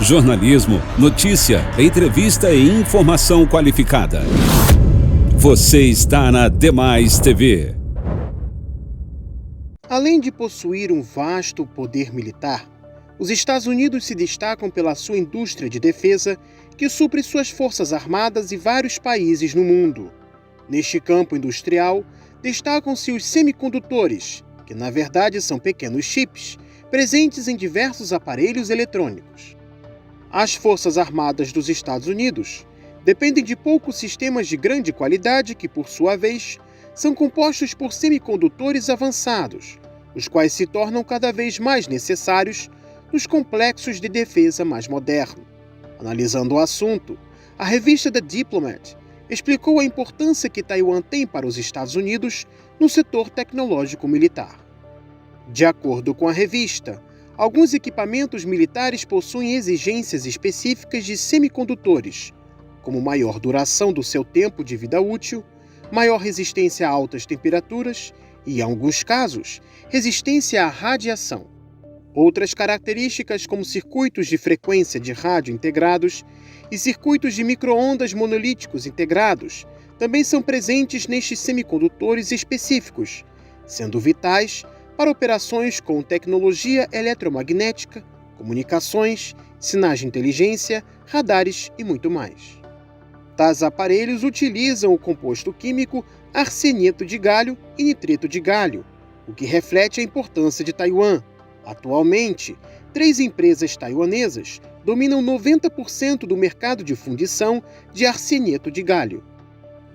Jornalismo, notícia, entrevista e informação qualificada. Você está na Demais TV. Além de possuir um vasto poder militar, os Estados Unidos se destacam pela sua indústria de defesa, que supre suas forças armadas e vários países no mundo. Neste campo industrial, destacam-se os semicondutores, que na verdade são pequenos chips, presentes em diversos aparelhos eletrônicos. As Forças Armadas dos Estados Unidos dependem de poucos sistemas de grande qualidade que, por sua vez, são compostos por semicondutores avançados, os quais se tornam cada vez mais necessários nos complexos de defesa mais modernos. Analisando o assunto, a revista The Diplomat explicou a importância que Taiwan tem para os Estados Unidos no setor tecnológico militar. De acordo com a revista, alguns equipamentos militares possuem exigências específicas de semicondutores, como maior duração do seu tempo de vida útil, maior resistência a altas temperaturas e, em alguns casos, resistência à radiação. Outras características, como circuitos de frequência de rádio integrados e circuitos de micro-ondas monolíticos integrados, também são presentes nestes semicondutores específicos, sendo vitais para operações com tecnologia eletromagnética, comunicações, sinais de inteligência, radares e muito mais. Tais aparelhos utilizam o composto químico arseneto de galho e nitrito de galho, o que reflete a importância de Taiwan. Atualmente, 3 empresas taiwanesas dominam 90% do mercado de fundição de arseneto de galho.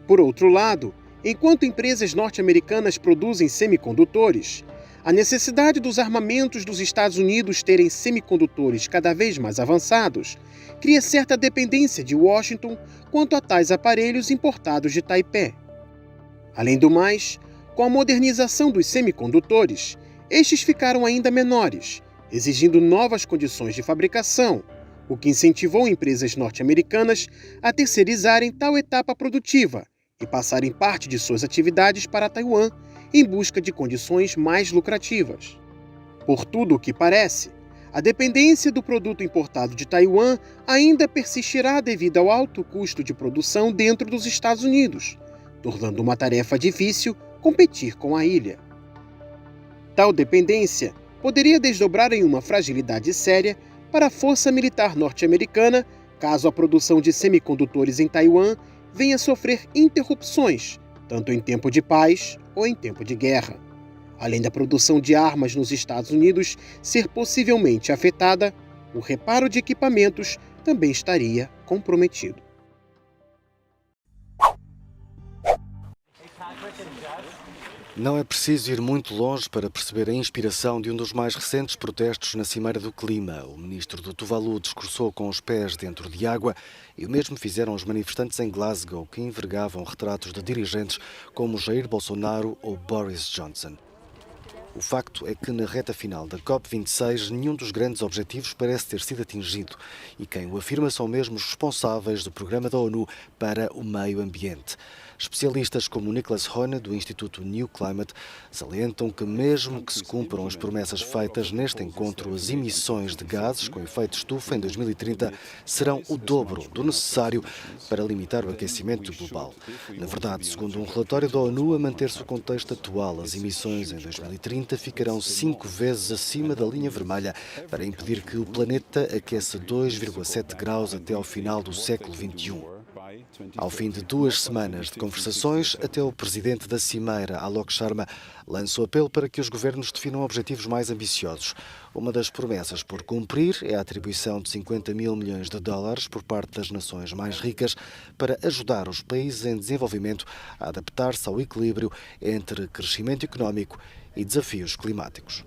Por outro lado, enquanto empresas norte-americanas produzem semicondutores, a necessidade dos armamentos dos Estados Unidos terem semicondutores cada vez mais avançados cria certa dependência de Washington quanto a tais aparelhos importados de Taipei. Além do mais, com a modernização dos semicondutores, estes ficaram ainda menores, exigindo novas condições de fabricação, o que incentivou empresas norte-americanas a terceirizarem tal etapa produtiva e passarem parte de suas atividades para Taiwan em busca de condições mais lucrativas. Por tudo o que parece, a dependência do produto importado de Taiwan ainda persistirá devido ao alto custo de produção dentro dos Estados Unidos, tornando uma tarefa difícil competir com a ilha. Tal dependência poderia desdobrar em uma fragilidade séria para a força militar norte-americana caso a produção de semicondutores em Taiwan venha a sofrer interrupções, tanto em tempo de paz ou em tempo de guerra. Além da produção de armas nos Estados Unidos ser possivelmente afetada, o reparo de equipamentos também estaria comprometido. Não é preciso ir muito longe para perceber a inspiração de um dos mais recentes protestos na Cimeira do Clima. O ministro do Tuvalu discursou com os pés dentro de água e o mesmo fizeram os manifestantes em Glasgow, que envergavam retratos de dirigentes como Jair Bolsonaro ou Boris Johnson. O facto é que na reta final da COP26 nenhum dos grandes objetivos parece ter sido atingido e quem o afirma são mesmo os responsáveis do Programa da ONU para o Meio Ambiente. Especialistas como Nicholas Hone, do Instituto New Climate, salientam que mesmo que se cumpram as promessas feitas neste encontro, as emissões de gases com efeito estufa em 2030 serão o dobro do necessário para limitar o aquecimento global. Na verdade, segundo um relatório da ONU, a manter-se o contexto atual, as emissões em 2030 ficarão 5 vezes acima da linha vermelha para impedir que o planeta aqueça 2,7 graus até ao final do século XXI. Ao fim de 2 semanas de conversações, até o presidente da Cimeira, Alok Sharma, lança o apelo para que os governos definam objetivos mais ambiciosos. Uma das promessas por cumprir é a atribuição de 50 mil milhões de dólares por parte das nações mais ricas para ajudar os países em desenvolvimento a adaptar-se ao equilíbrio entre crescimento económico e desafios climáticos.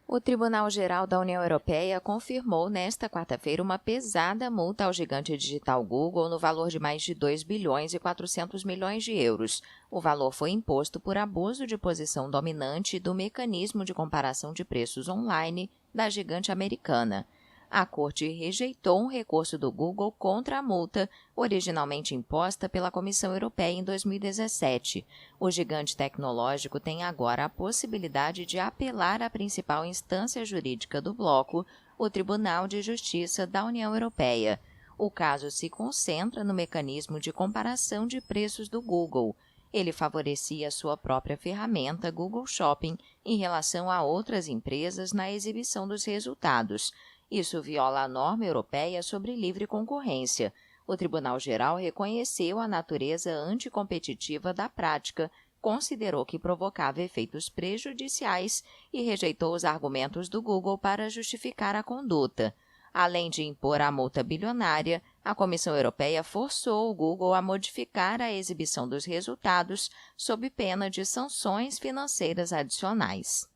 O Tribunal-Geral da União Europeia confirmou nesta quarta-feira uma pesada multa ao gigante digital Google no valor de mais de 2 bilhões e 400 milhões de euros. O valor foi imposto por abuso de posição dominante do mecanismo de comparação de preços online da gigante americana. A corte rejeitou um recurso do Google contra a multa, originalmente imposta pela Comissão Europeia em 2017. O gigante tecnológico tem agora a possibilidade de apelar à principal instância jurídica do bloco, o Tribunal de Justiça da União Europeia. O caso se concentra no mecanismo de comparação de preços do Google. Ele favorecia sua própria ferramenta Google Shopping em relação a outras empresas na exibição dos resultados. Isso viola a norma europeia sobre livre concorrência. O Tribunal Geral reconheceu a natureza anticompetitiva da prática, considerou que provocava efeitos prejudiciais e rejeitou os argumentos do Google para justificar a conduta. Além de impor a multa bilionária, a Comissão Europeia forçou o Google a modificar a exibição dos resultados sob pena de sanções financeiras adicionais.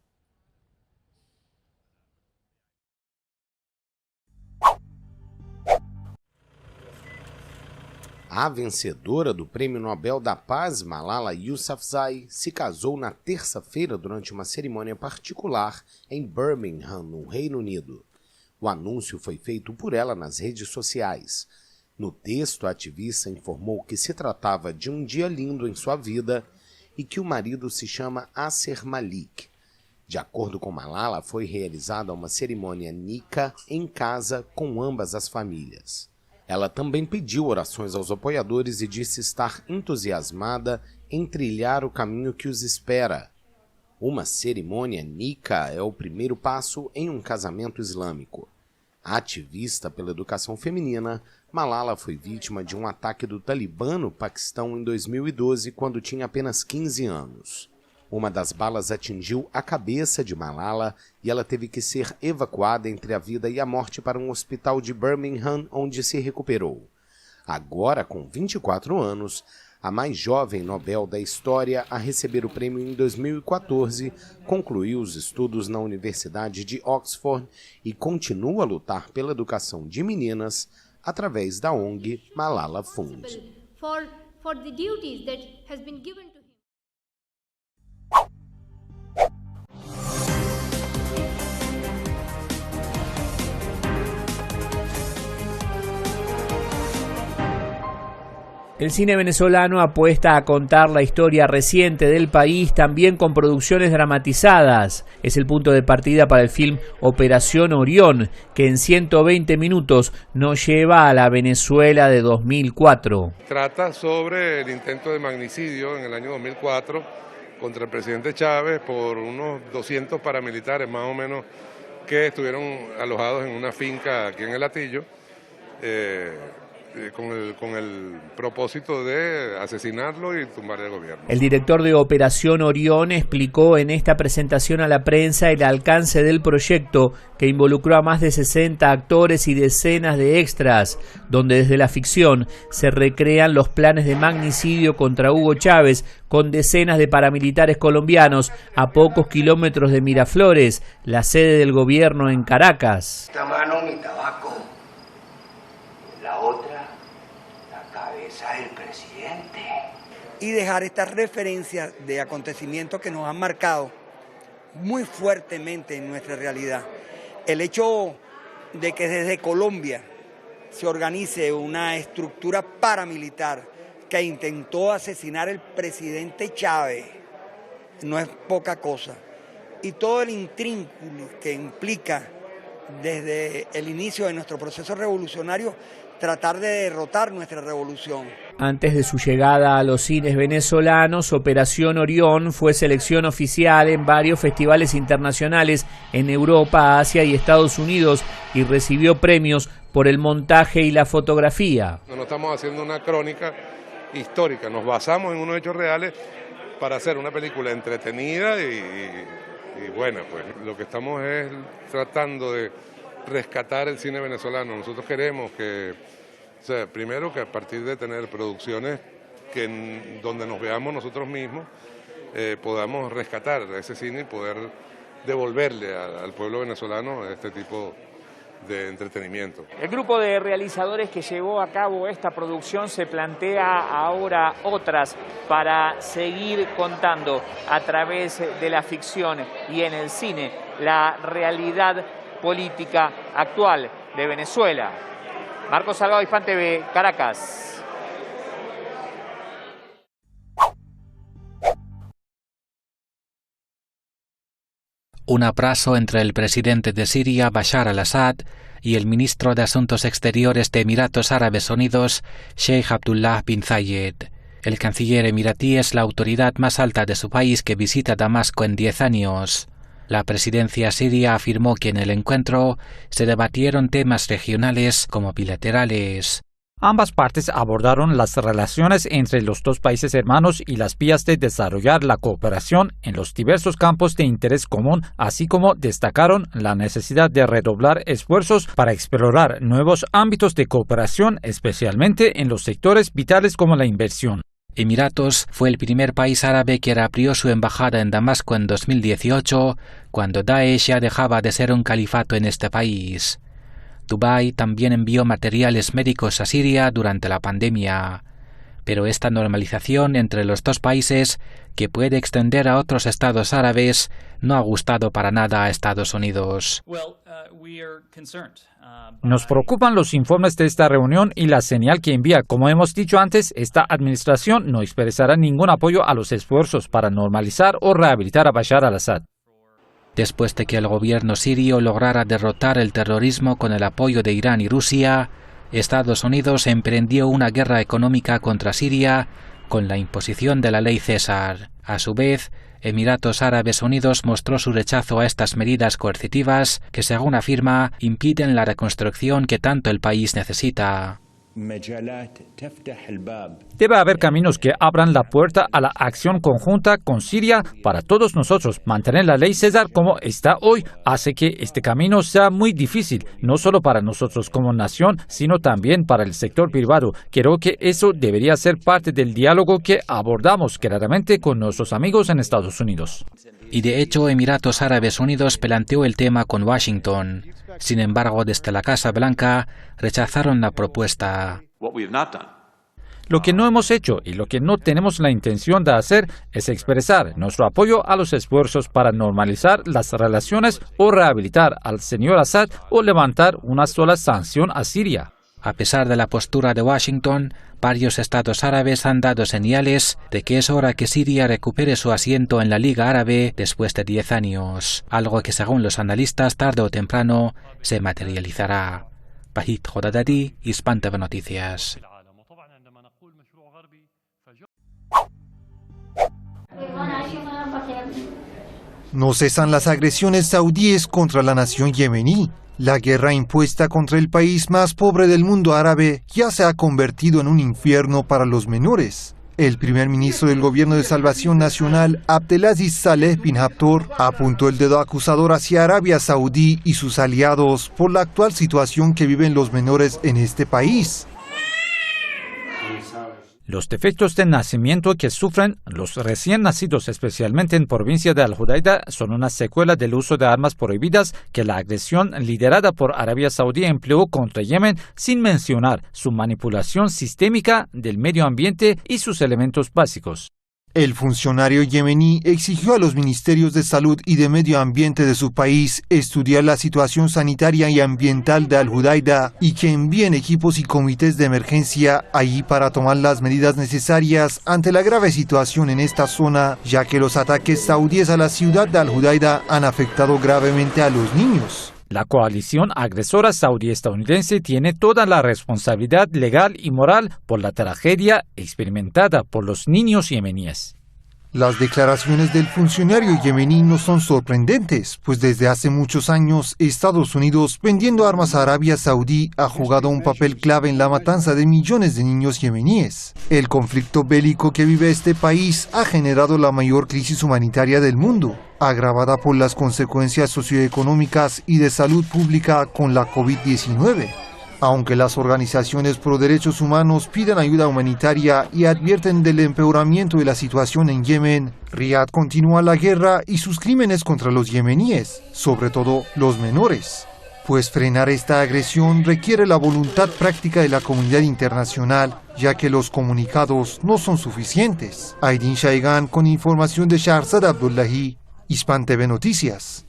A vencedora do Prêmio Nobel da Paz, Malala Yousafzai, se casou na terça-feira durante uma cerimônia particular em Birmingham, no Reino Unido. O anúncio foi feito por ela nas redes sociais. No texto, a ativista informou que se tratava de um dia lindo em sua vida e que o marido se chama Asser Malik. De acordo com Malala, foi realizada uma cerimônia Nikah em casa com ambas as famílias. Ela também pediu orações aos apoiadores e disse estar entusiasmada em trilhar o caminho que os espera. Uma cerimônia Nikah é o primeiro passo em um casamento islâmico. Ativista pela educação feminina, Malala foi vítima de um ataque do Talibã no Paquistão em 2012, quando tinha apenas 15 anos. Uma das balas atingiu a cabeça de Malala e ela teve que ser evacuada entre a vida e a morte para um hospital de Birmingham, onde se recuperou. Agora, com 24 anos, a mais jovem Nobel da história a receber o prêmio em 2014, concluiu os estudos na Universidade de Oxford e continua a lutar pela educação de meninas através da ONG Malala Fund. El cine venezolano apuesta a contar la historia reciente del país, también con producciones dramatizadas. Es el punto de partida para el film Operación Orión, que en 120 minutos nos lleva a la Venezuela de 2004. Trata sobre el intento de magnicidio en el año 2004 contra el presidente Chávez por unos 200 paramilitares más o menos que estuvieron alojados en una finca aquí en El Hatillo, con el propósito de asesinarlo y tumbar el gobierno. El director de Operación Orión explicó en esta presentación a la prensa el alcance del proyecto, que involucró a más de 60 actores y decenas de extras, donde desde la ficción se recrean los planes de magnicidio contra Hugo Chávez, con decenas de paramilitares colombianos a pocos kilómetros de Miraflores, la sede del gobierno en Caracas. Esta mano mi tabaco, la otra el presidente. Y dejar estas referencias de acontecimientos que nos han marcado muy fuertemente en nuestra realidad. El hecho de que desde Colombia se organice una estructura paramilitar que intentó asesinar al presidente Chávez no es poca cosa. Y todo el intrínculo que implica desde el inicio de nuestro proceso revolucionario tratar de derrotar nuestra revolución. Antes de su llegada a los cines venezolanos, Operación Orión fue selección oficial en varios festivales internacionales en Europa, Asia y Estados Unidos y recibió premios por el montaje y la fotografía. No estamos haciendo una crónica histórica, nos basamos en unos hechos reales para hacer una película entretenida y buena. Pues lo que estamos es tratando de rescatar el cine venezolano. Nosotros queremos que, primero que a partir de tener producciones donde nos veamos nosotros mismos, podamos rescatar ese cine y poder devolverle al pueblo venezolano este tipo de entretenimiento. El grupo de realizadores que llevó a cabo esta producción se plantea ahora otras para seguir contando a través de la ficción y en el cine la realidad política actual de Venezuela. Marcos Salgado, Hispan TV, Caracas. Un abrazo entre el presidente de Siria, Bashar al-Assad, y el ministro de Asuntos Exteriores de Emiratos Árabes Unidos, Sheikh Abdullah bin Zayed. El canciller emiratí es la autoridad más alta de su país que visita Damasco en 10 años. La presidencia siria afirmó que en el encuentro se debatieron temas regionales como bilaterales. Ambas partes abordaron las relaciones entre los dos países hermanos y las vías de desarrollar la cooperación en los diversos campos de interés común, así como destacaron la necesidad de redoblar esfuerzos para explorar nuevos ámbitos de cooperación, especialmente en los sectores vitales como la inversión. Emiratos fue el primer país árabe que reabrió su embajada en Damasco en 2018, cuando Daesh ya dejaba de ser un califato en este país. Dubái también envió materiales médicos a Siria durante la pandemia. Pero esta normalización entre los dos países, que puede extender a otros estados árabes, no ha gustado para nada a Estados Unidos. Nos preocupan los informes de esta reunión y la señal que envía. Como hemos dicho antes, esta administración no expresará ningún apoyo a los esfuerzos para normalizar o rehabilitar a Bashar al-Assad. Después de que el gobierno sirio lograra derrotar el terrorismo con el apoyo de Irán y Rusia, Estados Unidos emprendió una guerra económica contra Siria con la imposición de la ley César. A su vez, Emiratos Árabes Unidos mostró su rechazo a estas medidas coercitivas que, según afirma, impiden la reconstrucción que tanto el país necesita. Debe haber caminos que abran la puerta a la acción conjunta con Siria para todos nosotros. Mantener la ley César como está hoy hace que este camino sea muy difícil, no solo para nosotros como nación, sino también para el sector privado. Creo que eso debería ser parte del diálogo que abordamos claramente con nuestros amigos en Estados Unidos. Y de hecho, Emiratos Árabes Unidos planteó el tema con Washington. Sin embargo, desde la Casa Blanca rechazaron la propuesta. Lo que no hemos hecho y lo que no tenemos la intención de hacer es expresar nuestro apoyo a los esfuerzos para normalizar las relaciones o rehabilitar al señor Assad o levantar una sola sanción a Siria. A pesar de la postura de Washington, varios estados árabes han dado señales de que es hora que Siria recupere su asiento en la Liga Árabe después de 10 años, algo que según los analistas tarde o temprano se materializará. Bahit Jodadadi, Hispan TV Noticias. No cesan las agresiones saudíes contra la nación yemení. La guerra impuesta contra el país más pobre del mundo árabe ya se ha convertido en un infierno para los menores. El primer ministro del Gobierno de Salvación Nacional, Abdelaziz Saleh bin Haftar, apuntó el dedo acusador hacia Arabia Saudí y sus aliados por la actual situación que viven los menores en este país. Los defectos de nacimiento que sufren los recién nacidos, especialmente en provincia de Al-Hudaida, son una secuela del uso de armas prohibidas que la agresión liderada por Arabia Saudí empleó contra Yemen, sin mencionar su manipulación sistémica del medio ambiente y sus elementos básicos. El funcionario yemení exigió a los ministerios de salud y de medio ambiente de su país estudiar la situación sanitaria y ambiental de Al-Hudaida y que envíen equipos y comités de emergencia allí para tomar las medidas necesarias ante la grave situación en esta zona, ya que los ataques saudíes a la ciudad de Al-Hudaida han afectado gravemente a los niños. La coalición agresora saudí-estadounidense tiene toda la responsabilidad legal y moral por la tragedia experimentada por los niños yemeníes. Las declaraciones del funcionario yemení no son sorprendentes, pues desde hace muchos años Estados Unidos, vendiendo armas a Arabia Saudí, ha jugado un papel clave en la matanza de millones de niños yemeníes. El conflicto bélico que vive este país ha generado la mayor crisis humanitaria del mundo, agravada por las consecuencias socioeconómicas y de salud pública con la COVID-19. Aunque las organizaciones pro derechos humanos piden ayuda humanitaria y advierten del empeoramiento de la situación en Yemen, Riad continúa la guerra y sus crímenes contra los yemeníes, sobre todo los menores. Pues frenar esta agresión requiere la voluntad práctica de la comunidad internacional, ya que los comunicados no son suficientes. Aydin Shaigan con información de Shahrzad Abdullahi, Hispan TV Noticias.